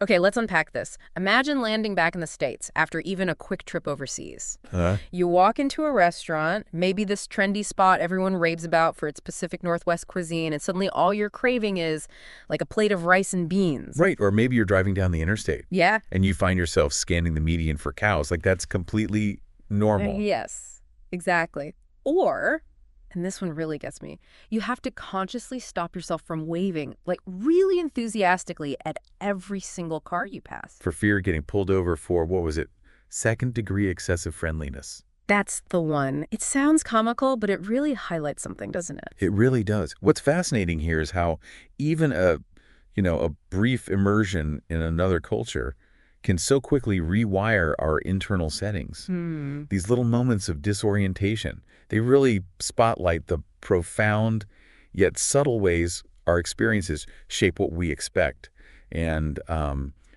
Okay, let's unpack this. Imagine landing back in the States after even a quick trip overseas. Huh? You walk into a restaurant, maybe this trendy spot everyone raves about for its Pacific Northwest cuisine, and suddenly all you're craving is like a plate of rice and beans. Right, or maybe you're driving down the interstate Yeah? and you find yourself scanning the median for cows. Like, that's completely normal. Yes, exactly. Or, and this one really gets me, you have to consciously stop yourself from waving, like really enthusiastically at every single car you pass. For fear of getting pulled over for, what was it, second-degree excessive friendliness. That's the one. It sounds comical, but it really highlights something, doesn't it? It really does. What's fascinating here is how even a brief immersion in another culture can so quickly rewire our internal settings. These little moments of disorientation, they really spotlight the profound yet subtle ways our experiences shape what we expect and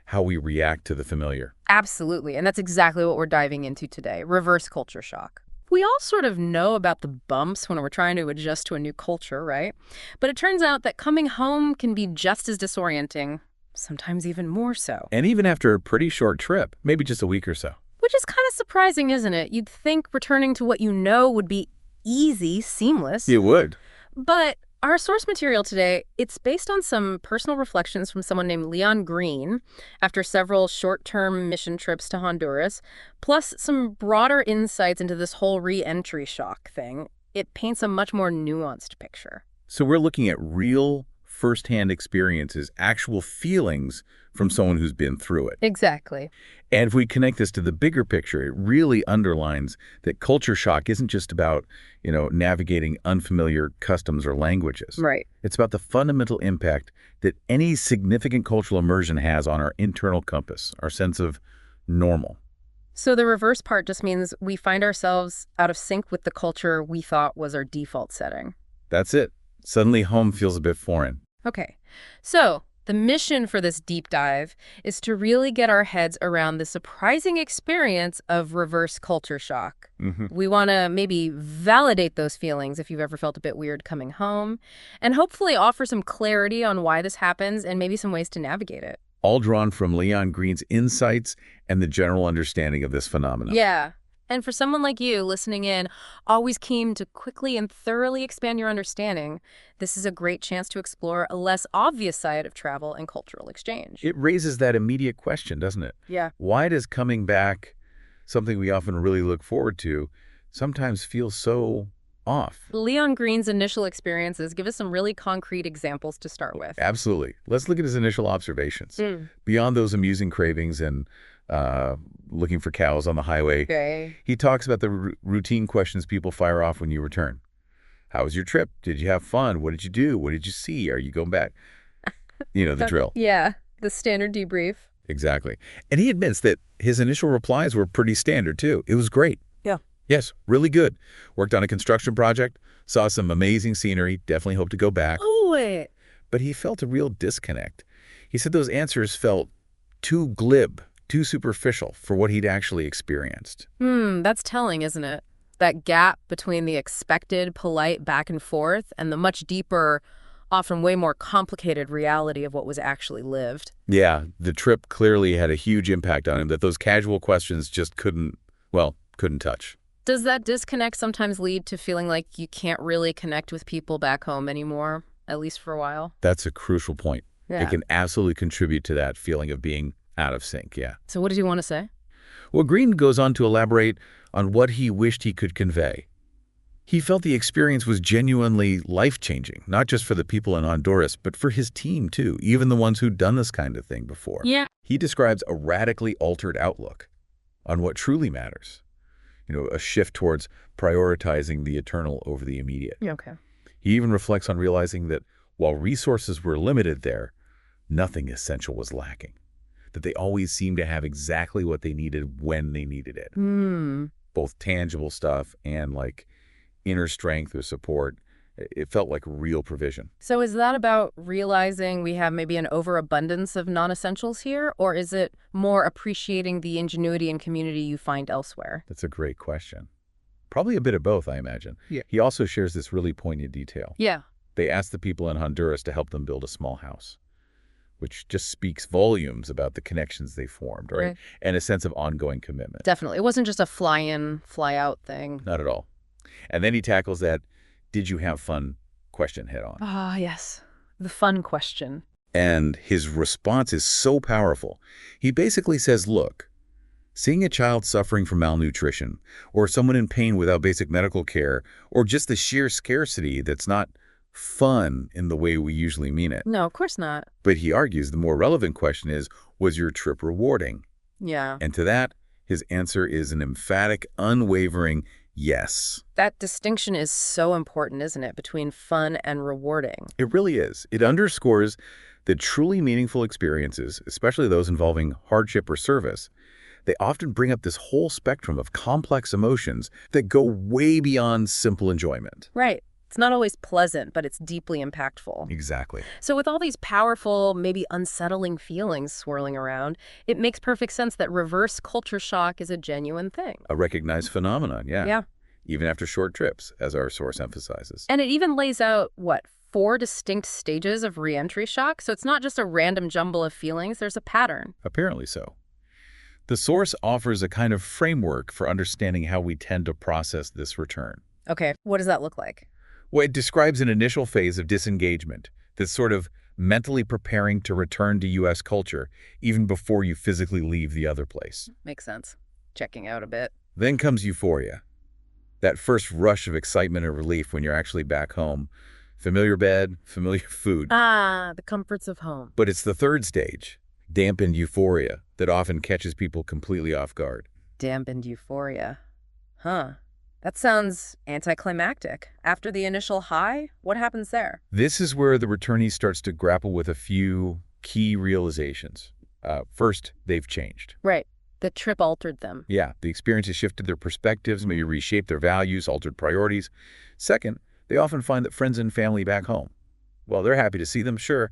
how we react to the familiar. Absolutely, and that's exactly what we're diving into today, reverse culture shock. We all sort of know about the bumps when we're trying to adjust to a new culture, right? But it turns out that coming home can be just as disorienting, sometimes even more so. And even after a pretty short trip, maybe just a week or so. Which is kind of surprising, isn't it? You'd think returning to what you know would be easy, seamless. It would. But our source material today, it's based on some personal reflections from someone named Leon Green after several short-term mission trips to Honduras, plus some broader insights into this whole re-entry shock thing. It paints a much more nuanced picture. So we're looking at real firsthand experiences, actual feelings from someone who's been through it. Exactly. And if we connect this to the bigger picture, it really underlines that culture shock isn't just about, navigating unfamiliar customs or languages. Right. It's about the fundamental impact that any significant cultural immersion has on our internal compass, our sense of normal. So the reverse part just means we find ourselves out of sync with the culture we thought was our default setting. That's it. Suddenly home feels a bit foreign. Okay, so the mission for this deep dive is to really get our heads around the surprising experience of reverse culture shock. We want to maybe validate those feelings if you've ever felt a bit weird coming home, and hopefully offer some clarity on why this happens and maybe some ways to navigate it. All drawn from Leon Green's insights and the general understanding of this phenomenon. Yeah. And for someone like you listening in, always keen to quickly and thoroughly expand your understanding, this is a great chance to explore a less obvious side of travel and cultural exchange. It raises that immediate question, doesn't it? Yeah. Why does coming back, something we often really look forward to, sometimes feel so off? Leon Green's initial experiences give us some really concrete examples to start with. Absolutely. Let's look at his initial observations. Beyond those amusing cravings and looking for cows on the highway, Okay. he talks about the routine questions people fire off when you return. How was your trip? Did you have fun? What did you do? What did you see? Are you going back? The drill. Yeah, the standard debrief. Exactly. And he admits that his initial replies were pretty standard, too. It was great. Yeah. Yes, really good. Worked on a construction project, saw some amazing scenery, definitely hope to go back. Oh, wait. But he felt a real disconnect. He said those answers felt too glib, too superficial for what he'd actually experienced. That's telling, isn't it? That gap between the expected, polite back and forth and the much deeper, often way more complicated reality of what was actually lived. Yeah, the trip clearly had a huge impact on him that those casual questions just couldn't touch. Does that disconnect sometimes lead to feeling like you can't really connect with people back home anymore, at least for a while? That's a crucial point. Yeah. It can absolutely contribute to that feeling of being out of sync, yeah. So what did you want to say? Well, Green goes on to elaborate on what he wished he could convey. He felt the experience was genuinely life-changing, not just for the people in Honduras, but for his team, too, even the ones who'd done this kind of thing before. Yeah. He describes a radically altered outlook on what truly matters. A shift towards prioritizing the eternal over the immediate. Okay. He even reflects on realizing that while resources were limited there, nothing essential was lacking. That they always seemed to have exactly what they needed when they needed it. Both tangible stuff and inner strength or support. It felt like real provision. So is that about realizing we have maybe an overabundance of non-essentials here, or is it more appreciating the ingenuity and community you find elsewhere? That's a great question. Probably a bit of both, I imagine. Yeah. He also shares this really poignant detail. Yeah. They asked the people in Honduras to help them build a small house. which just speaks volumes about the connections they formed, right? Right. And a sense of ongoing commitment. Definitely. It wasn't just a fly-in, fly-out thing. Not at all. And then he tackles that "did you have fun" question head on. Ah, yes. The fun question. And his response is so powerful. He basically says, look, seeing a child suffering from malnutrition, or someone in pain without basic medical care, or just the sheer scarcity that's not fun in the way we usually mean it. No, of course not. But he argues the more relevant question is, was your trip rewarding? Yeah. And to that, his answer is an emphatic, unwavering yes. That distinction is so important, isn't it, between fun and rewarding? It really is. It underscores that truly meaningful experiences, especially those involving hardship or service, they often bring up this whole spectrum of complex emotions that go way beyond simple enjoyment. Right. It's not always pleasant, but it's deeply impactful. Exactly. So with all these powerful, maybe unsettling feelings swirling around, it makes perfect sense that reverse culture shock is a genuine thing. A recognized phenomenon, yeah. Yeah. Even after short trips, as our source emphasizes. And it even lays out, what, 4 distinct stages of reentry shock? So it's not just a random jumble of feelings, there's a pattern. Apparently so. The source offers a kind of framework for understanding how we tend to process this return. Okay, what does that look like? Well, it describes an initial phase of disengagement that's sort of mentally preparing to return to U.S. culture even before you physically leave the other place. Makes sense. Checking out a bit. Then comes euphoria. That first rush of excitement and relief when you're actually back home. Familiar bed, familiar food. Ah, the comforts of home. But it's the third stage, dampened euphoria, that often catches people completely off guard. Dampened euphoria. Huh. That sounds anticlimactic. After the initial high, what happens there? This is where the returnee starts to grapple with a few key realizations. First, they've changed. Right. The trip altered them. Yeah, the experience has shifted their perspectives, maybe reshaped their values, altered priorities. Second, they often find that friends and family back home, well, they're happy to see them, sure,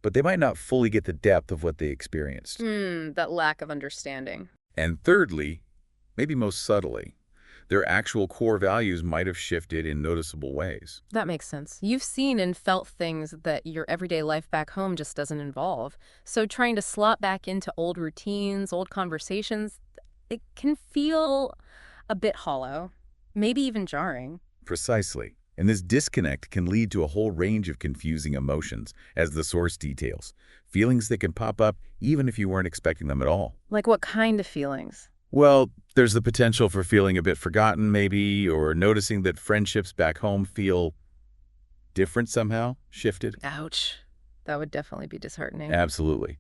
but they might not fully get the depth of what they experienced. That lack of understanding. And thirdly, maybe most subtly, their actual core values might have shifted in noticeable ways. That makes sense. You've seen and felt things that your everyday life back home just doesn't involve. So trying to slot back into old routines, old conversations, it can feel a bit hollow, maybe even jarring. Precisely. And this disconnect can lead to a whole range of confusing emotions, as the source details. Feelings that can pop up even if you weren't expecting them at all. Like what kind of feelings? Well, there's the potential for feeling a bit forgotten, maybe, or noticing that friendships back home feel different somehow, shifted. Ouch. That would definitely be disheartening. Absolutely.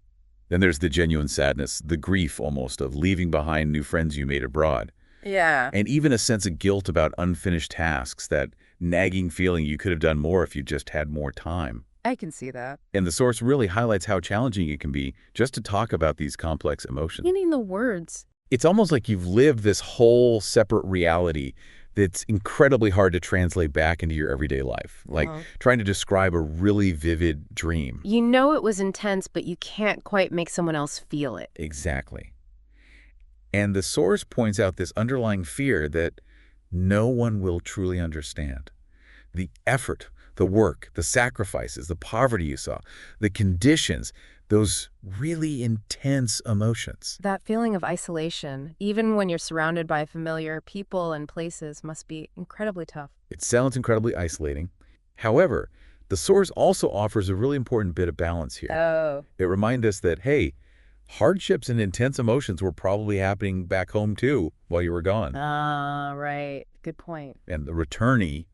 Then there's the genuine sadness, the grief almost of leaving behind new friends you made abroad. Yeah. And even a sense of guilt about unfinished tasks, that nagging feeling you could have done more if you just had more time. I can see that. And the source really highlights how challenging it can be just to talk about these complex emotions. Meaning the words. It's almost like you've lived this whole separate reality that's incredibly hard to translate back into your everyday life. Like trying to describe a really vivid dream. You know it was intense, but you can't quite make someone else feel it. Exactly. And the source points out this underlying fear that no one will truly understand. The effort, the work, the sacrifices, the poverty you saw, the conditions, those really intense emotions. That feeling of isolation, even when you're surrounded by familiar people and places, must be incredibly tough. It sounds incredibly isolating. However, the source also offers a really important bit of balance here. Oh. It reminds us that, hey, hardships and intense emotions were probably happening back home too while you were gone. Ah, right. Good point. And the returnee,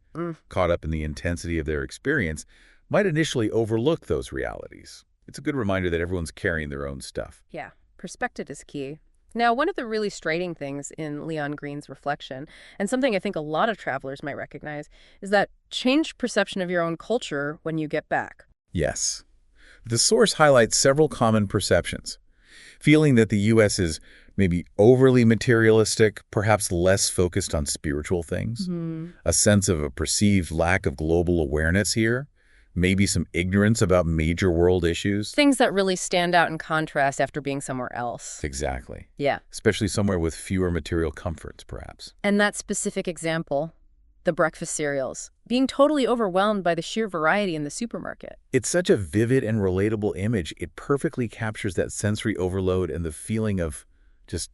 caught up in the intensity of their experience, might initially overlook those realities. It's a good reminder that everyone's carrying their own stuff. Yeah, perspective is key. Now, one of the really striking things in Leon Green's reflection, and something I think a lot of travelers might recognize, is that changed perception of your own culture when you get back. Yes. The source highlights several common perceptions. Feeling that the U.S. is maybe overly materialistic, perhaps less focused on spiritual things. A sense of a perceived lack of global awareness here. Maybe some ignorance about major world issues. Things that really stand out in contrast after being somewhere else. Exactly. Yeah. Especially somewhere with fewer material comforts, perhaps. And that specific example, the breakfast cereals, being totally overwhelmed by the sheer variety in the supermarket. It's such a vivid and relatable image. It perfectly captures that sensory overload and the feeling of just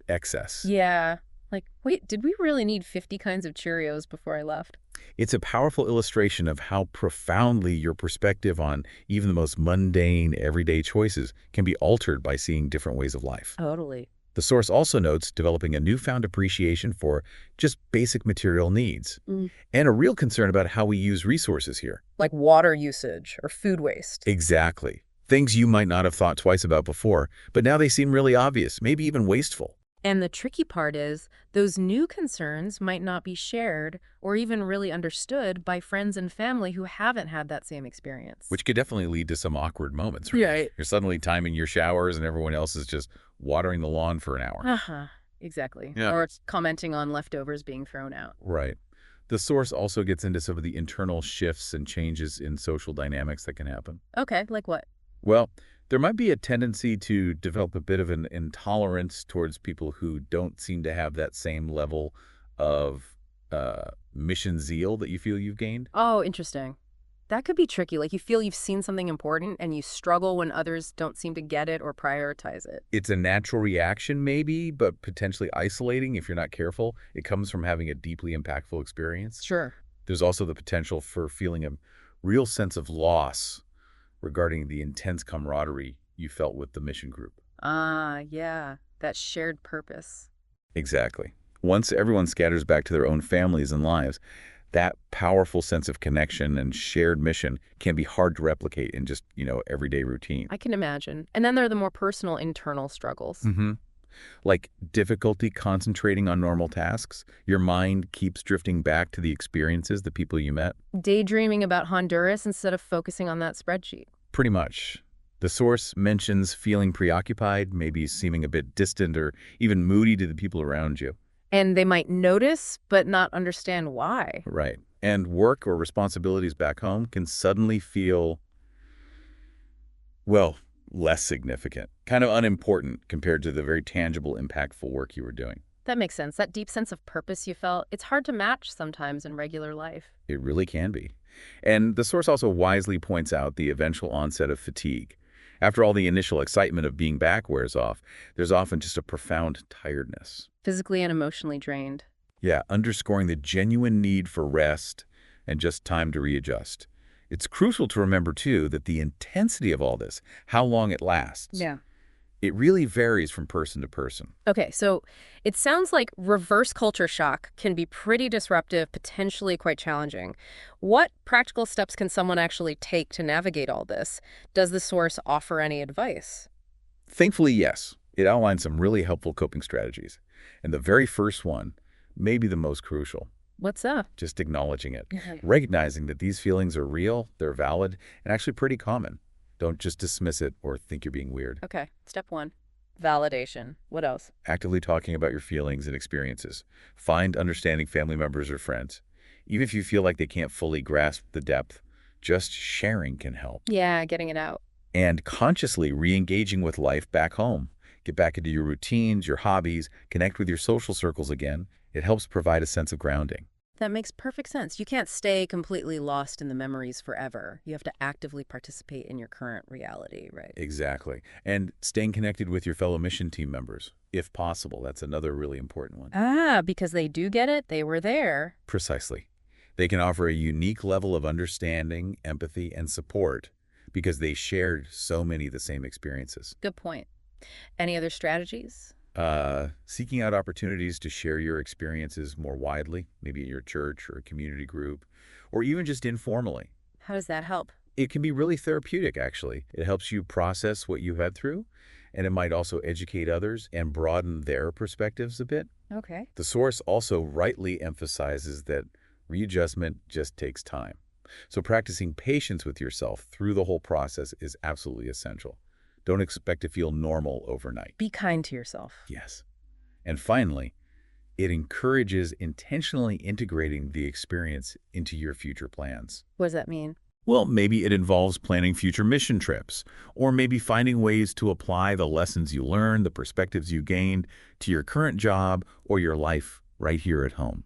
excess. Yeah. Like, wait, did we really need 50 kinds of Cheerios before I left? It's a powerful illustration of how profoundly your perspective on even the most mundane, everyday choices can be altered by seeing different ways of life. Totally. The source also notes developing a newfound appreciation for just basic material needs and a real concern about how we use resources here. Like water usage or food waste. Exactly. Things you might not have thought twice about before, but now they seem really obvious, maybe even wasteful. And the tricky part is, those new concerns might not be shared or even really understood by friends and family who haven't had that same experience. Which could definitely lead to some awkward moments, right? Right. You're suddenly timing your showers and everyone else is just watering the lawn for an hour. Uh-huh. Exactly. Yeah. Or commenting on leftovers being thrown out. Right. The source also gets into some of the internal shifts and changes in social dynamics that can happen. Okay, like what? Well, there might be a tendency to develop a bit of an intolerance towards people who don't seem to have that same level of mission zeal that you feel you've gained. Oh, interesting. That could be tricky. Like you feel you've seen something important and you struggle when others don't seem to get it or prioritize it. It's a natural reaction maybe, but potentially isolating if you're not careful. It comes from having a deeply impactful experience. Sure. There's also the potential for feeling a real sense of loss regarding the intense camaraderie you felt with the mission group. Ah, yeah. That shared purpose. Exactly. Once everyone scatters back to their own families and lives, that powerful sense of connection and shared mission can be hard to replicate in just, everyday routine. I can imagine. And then there are the more personal internal struggles. Like difficulty concentrating on normal tasks. Your mind keeps drifting back to the experiences, the people you met. Daydreaming about Honduras instead of focusing on that spreadsheet. Pretty much. The source mentions feeling preoccupied, maybe seeming a bit distant or even moody to the people around you. And they might notice, but not understand why. Right. And work or responsibilities back home can suddenly feel, well, less significant, kind of unimportant compared to the very tangible, impactful work you were doing. That makes sense. That deep sense of purpose you felt, it's hard to match sometimes in regular life. It really can be. And the source also wisely points out the eventual onset of fatigue. After all the initial excitement of being back wears off, there's often just a profound tiredness. Physically and emotionally drained. Yeah, underscoring the genuine need for rest and just time to readjust. It's crucial to remember, too, that the intensity of all this, how long it lasts, it really varies from person to person. Okay, so it sounds like reverse culture shock can be pretty disruptive, potentially quite challenging. What practical steps can someone actually take to navigate all this? Does the source offer any advice? Thankfully, yes. It outlines some really helpful coping strategies. And the very first one may be the most crucial. What's that? Just acknowledging it. Recognizing that these feelings are real, they're valid, and actually pretty common. Don't just dismiss it or think you're being weird. Okay, step one. Validation. What else? Actively talking about your feelings and experiences. Find understanding family members or friends. Even if you feel like they can't fully grasp the depth, just sharing can help. Yeah, getting it out. And consciously re-engaging with life back home. Get back into your routines, your hobbies, connect with your social circles again. It helps provide a sense of grounding. That makes perfect sense. You can't stay completely lost in the memories forever. You have to actively participate in your current reality, right? Exactly. And staying connected with your fellow mission team members, if possible. That's another really important one. Ah, because they do get it. They were there. Precisely. They can offer a unique level of understanding, empathy, and support because they shared so many of the same experiences. Good point. Any other strategies? Seeking out opportunities to share your experiences more widely, maybe at your church or a community group, or even just informally. How does that help? It can be really therapeutic, actually. It helps you process what you've had through, and it might also educate others and broaden their perspectives a bit. Okay. The source also rightly emphasizes that readjustment just takes time. So practicing patience with yourself through the whole process is absolutely essential. Don't expect to feel normal overnight. Be kind to yourself. Yes. And finally, it encourages intentionally integrating the experience into your future plans. What does that mean? Well, maybe it involves planning future mission trips, or maybe finding ways to apply the lessons you learned, the perspectives you gained to your current job or your life right here at home.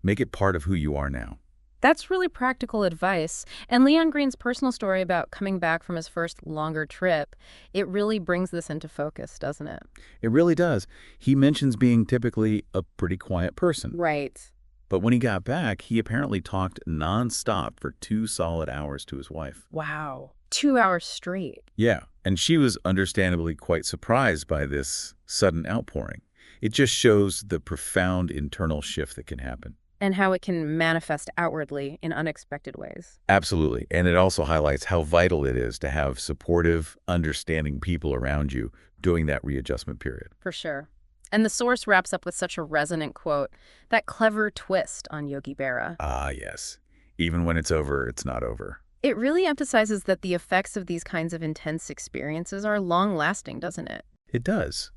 Make it part of who you are now. That's really practical advice. And Leon Green's personal story about coming back from his first longer trip, it really brings this into focus, doesn't it? It really does. He mentions being typically a pretty quiet person. Right. But when he got back, he apparently talked nonstop for 2 solid hours to his wife. Wow. 2 hours straight. Yeah, and she was understandably quite surprised by this sudden outpouring. It just shows the profound internal shift that can happen. And how it can manifest outwardly in unexpected ways. Absolutely. And it also highlights how vital it is to have supportive, understanding people around you during that readjustment period. For sure. And the source wraps up with such a resonant quote, that clever twist on Yogi Berra. Ah, yes. Even when it's over, it's not over. It really emphasizes that the effects of these kinds of intense experiences are long-lasting, doesn't it? It does.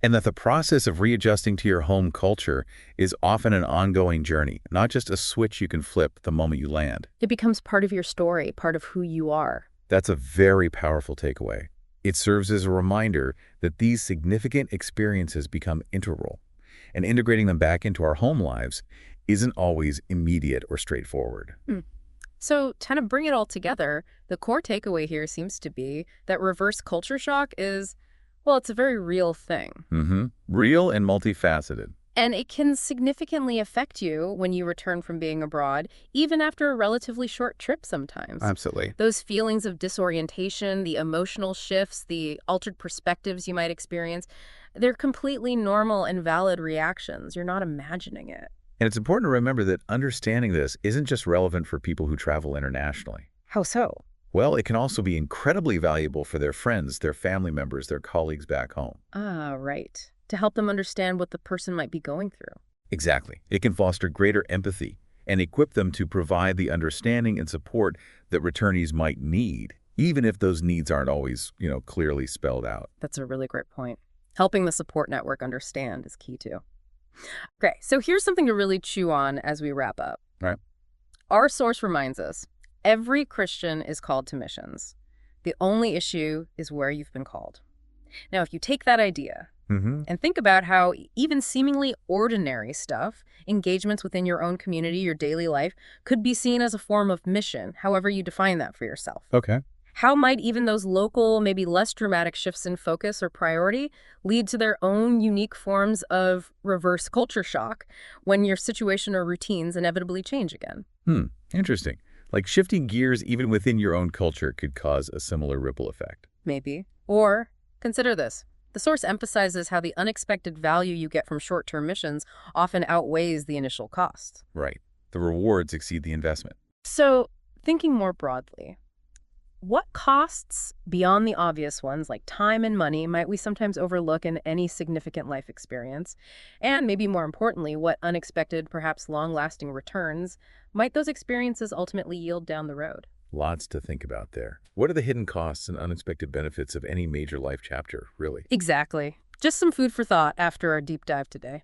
And that the process of readjusting to your home culture is often an ongoing journey, not just a switch you can flip the moment you land. It becomes part of your story, part of who you are. That's a very powerful takeaway. It serves as a reminder that these significant experiences become integral, and integrating them back into our home lives isn't always immediate or straightforward. So, to kind of bring it all together, the core takeaway here seems to be that reverse culture shock is, well, it's a very real thing. Real and multifaceted. And it can significantly affect you when you return from being abroad, even after a relatively short trip sometimes. Absolutely. Those feelings of disorientation, the emotional shifts, the altered perspectives you might experience, they're completely normal and valid reactions. You're not imagining it. And it's important to remember that understanding this isn't just relevant for people who travel internationally. How so? Well, it can also be incredibly valuable for their friends, their family members, their colleagues back home. Ah, right. To help them understand what the person might be going through. Exactly. It can foster greater empathy and equip them to provide the understanding and support that returnees might need, even if those needs aren't always, clearly spelled out. That's a really great point. Helping the support network understand is key too. Okay, so here's something to really chew on as we wrap up. Right. Our source reminds us, every Christian is called to missions. The only issue is where you've been called. Now, if you take that idea and think about how even seemingly ordinary stuff, engagements within your own community, your daily life, could be seen as a form of mission, however you define that for yourself. Okay. How might even those local, maybe less dramatic shifts in focus or priority lead to their own unique forms of reverse culture shock when your situation or routines inevitably change again? Interesting. Like shifting gears even within your own culture could cause a similar ripple effect. Maybe. Or consider this. The source emphasizes how the unexpected value you get from short-term missions often outweighs the initial costs. Right. The rewards exceed the investment. So, thinking more broadly, what costs, beyond the obvious ones like time and money, might we sometimes overlook in any significant life experience? And maybe more importantly, what unexpected, perhaps long-lasting returns might those experiences ultimately yield down the road? Lots to think about there. What are the hidden costs and unexpected benefits of any major life chapter, really? Exactly. Just some food for thought after our deep dive today.